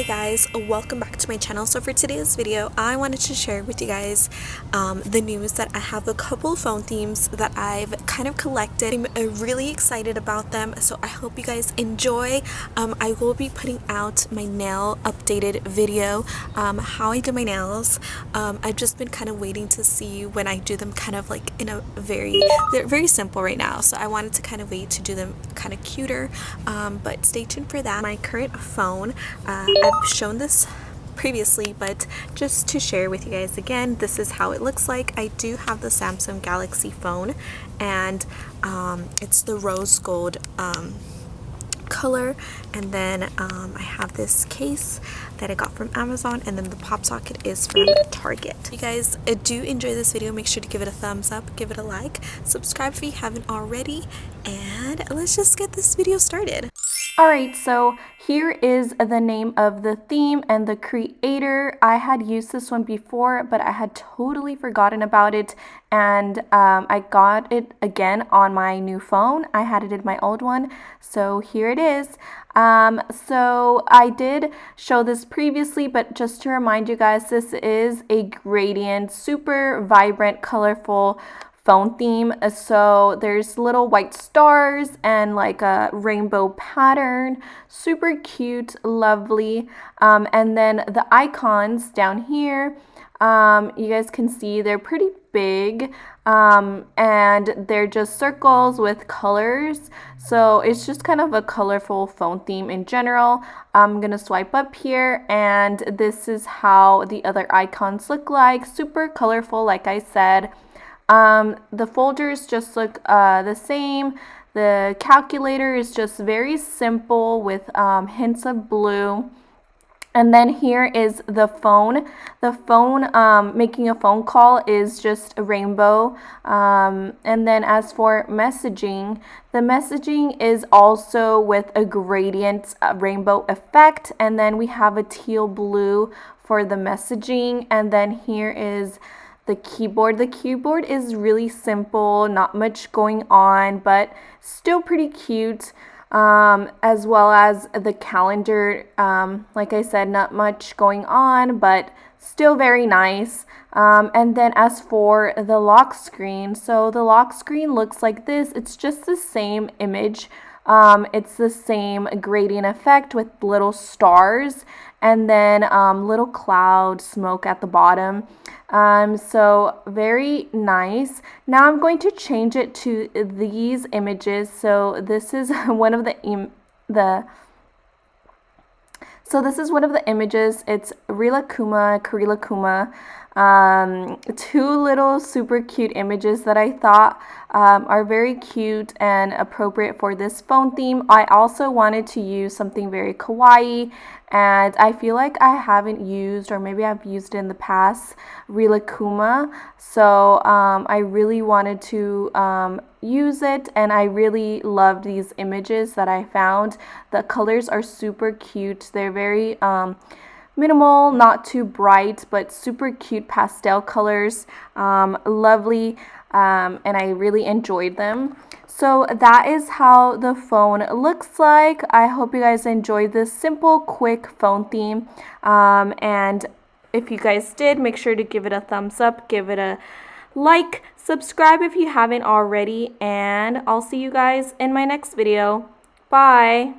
guys, welcome back to my channel. So for today's video I wanted to share with you guys the news that I have a couple phone themes that I've kind of collected. I'm really excited about them, so I hope you guys enjoy. I will be putting out my nail updated video, how I do my nails. I've just been kind of waiting to see when I do them kind of like in a they're very simple right now, so I wanted to kind of wait to do them kind of cuter, but stay tuned for that. My current phone, I've shown this previously, but just to share with you guys again, this is how it looks like. I do have the Samsung Galaxy phone, and it's the rose gold color, and then I have this case that I got from Amazon, and then the pop socket is from Target. If you guys do enjoy this video, make sure to give it a thumbs up, give it a like, subscribe if you haven't already, and let's just get this video started. Alright, so here is the name of the theme and the creator. I had used this one before, but I had totally forgotten about it, and I got it again on my new phone. I had it in my old one, so here it is. So I did show this previously, but just to remind you guys, this is a gradient, super vibrant, colorful phone theme. So there's little white stars and like a rainbow pattern, super cute, lovely. And then the icons down here, you guys can see they're pretty big, and they're just circles with colors. So it's just kind of a colorful phone theme in general. I'm gonna swipe up here, and this is how the other icons look like. Super colorful, like I said. The folders just look the same. The calculator is just very simple with hints of blue. And then here is the phone. The phone, making a phone call, is just a rainbow. And then as for messaging, the messaging is also with a gradient rainbow effect. And then we have a teal blue for the messaging. And then here is the keyboard. The keyboard is really simple, not much going on, but still pretty cute. As well as the calendar, like I said, not much going on, but still very nice. And then as for the lock screen, so the lock screen looks like this. It's just the same image. It's the same gradient effect with little stars, and then little cloud smoke at the bottom. So very nice. Now I'm going to change it to these images. So this is one of the images. It's Rilakkuma. Two little super cute images that I thought are very cute and appropriate for this phone theme. I also wanted to use something very kawaii, and I feel like I haven't used, or maybe I've used it in the past, Rilakkuma. So I really wanted to use it, and I really loved these images that I found. The colors are super cute. They're very minimal, not too bright, but super cute pastel colors. Lovely, and I really enjoyed them. So that is how the phone looks like. I hope you guys enjoyed this simple, quick phone theme. And if you guys did, make sure to give it a thumbs up, give it a like, subscribe if you haven't already, and I'll see you guys in my next video. Bye!